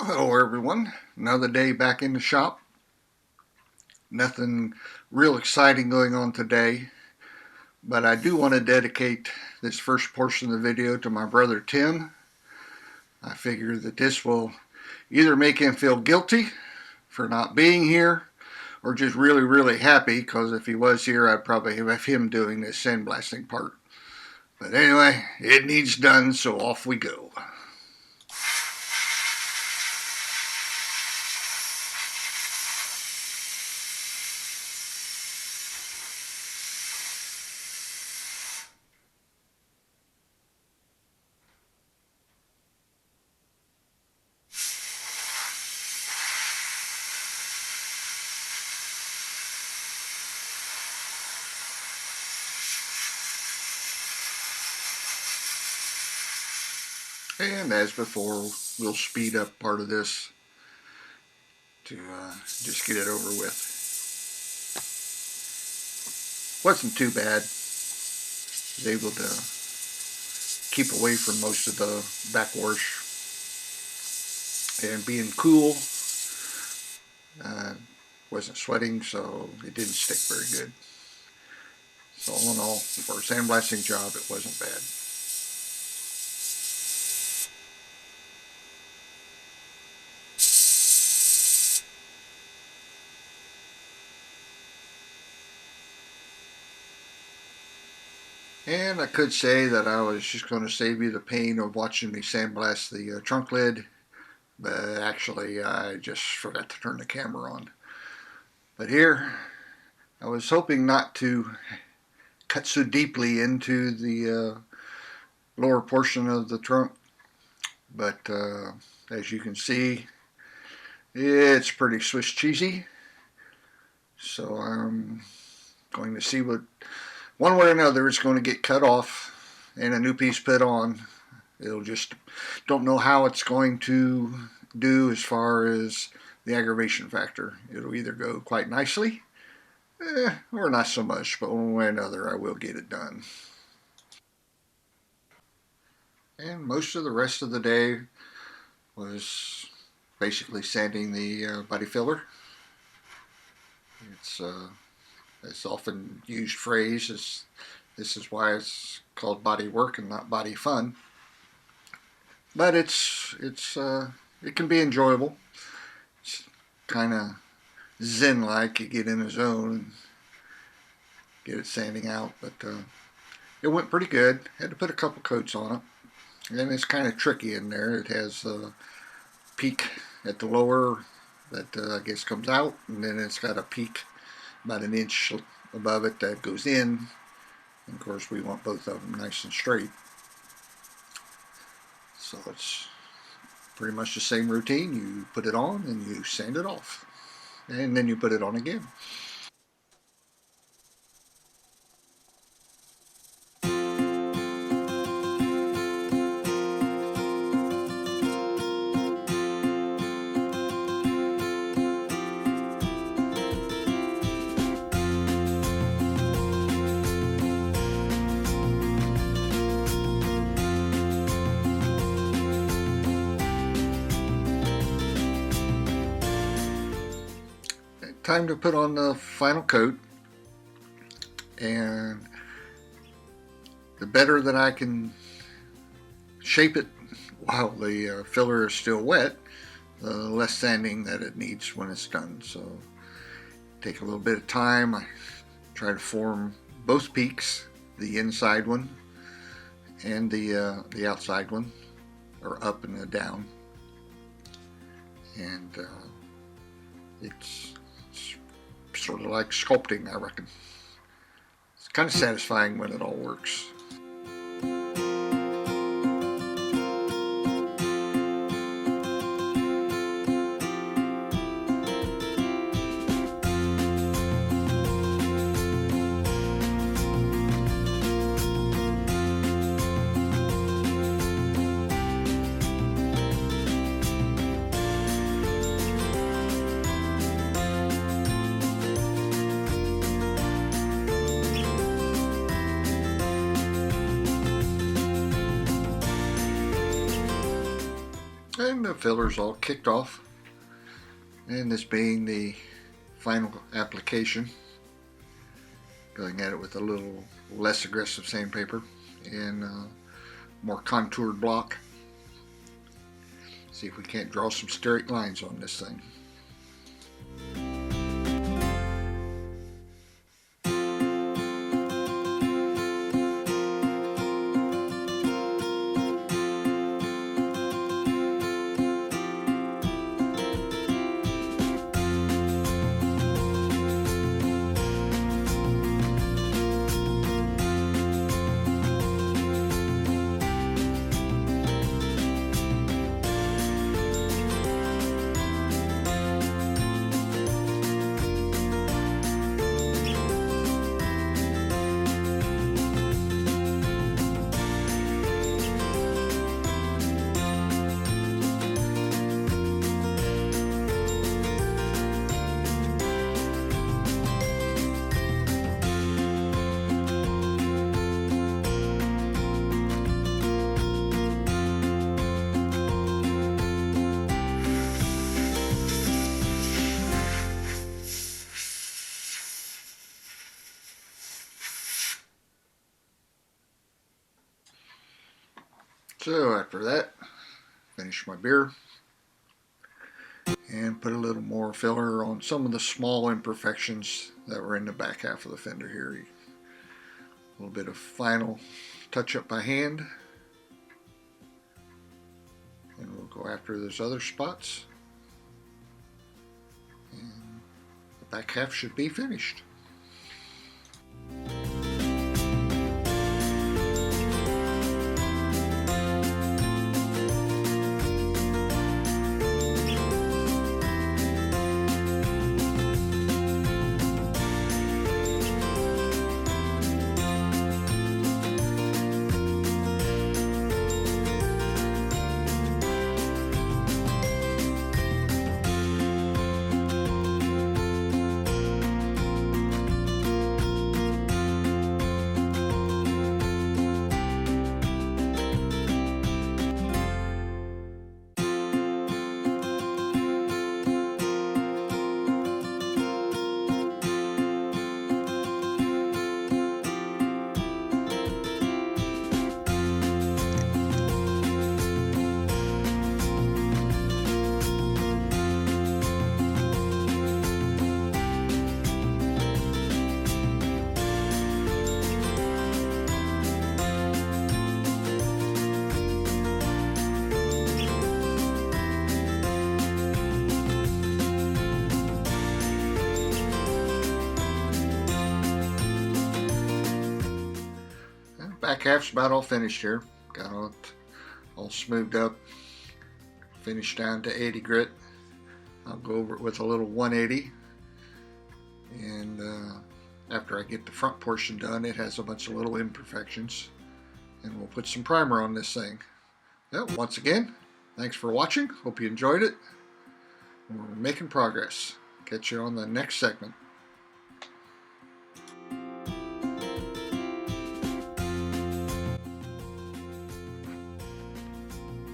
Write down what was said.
Hello everyone, another day back in the shop. Nothing real exciting going on today, but I do want to dedicate this first portion of the video to my brother Tim. I figure that this will either make him feel guilty for not being here, or just really happy, because if he was here I'd probably have him doing this sandblasting part. But anyway, it needs done, so off we go. And as before, we'll speed up part of this to just get it over with. Wasn't too bad. Was able to keep away from most of the backwash, and being cool, wasn't sweating, so it didn't stick very good. So all in all, for a sandblasting job, it wasn't bad. And I could say that I was just going to save you the pain of watching me sandblast the trunk lid, but actually I just forgot to turn the camera on. But here, I was hoping not to cut so deeply into the lower portion of the trunk, but as you can see, it's pretty Swiss cheesy. So I'm going to see what, one way or another, it's going to get cut off and a new piece put on. It'll just, don't know how it's going to do as far as the aggravation factor. It'll either go quite nicely, or not so much, but one way or another I will get it done. And most of the rest of the day was basically sanding the body filler. It's often used phrase. This is why it's called body work and not body fun. But it can be enjoyable. It's kind of zen-like. You get in a zone and get it sanding out. But it went pretty good. Had to put a couple coats on it. And it's kind of tricky in there. It has a peak at the lower that I guess comes out, and then it's got a peak about an inch above it that goes in. And of course we want both of them nice and straight. So it's pretty much the same routine. You put it on and you sand it off, and then you put it on again. Time to put on the final coat, and the better that I can shape it while the filler is still wet, the less sanding that it needs when it's done. So take a little bit of time. I try to form both peaks, the inside one and the outside one, or up and the down, and it's sort of like sculpting, I reckon. It's kind of satisfying when it all works. And the filler's all kicked off. And this being the final application, going at it with a little less aggressive sandpaper and more contoured block. See if we can't draw some straight lines on this thing. So after that, finish my beer and put a little more filler on some of the small imperfections that were in the back half of the fender here. A little bit of final touch up by hand, and we'll go after those other spots, and the back half should be finished. Back half's about all finished here. Got it all smoothed up, finished down to 80 grit. I'll go over it with a little 180, and after I get the front portion done, it has a bunch of little imperfections, and we'll put some primer on this thing. Well, once again, thanks for watching. Hope you enjoyed it. We're making progress. Catch you on the next segment.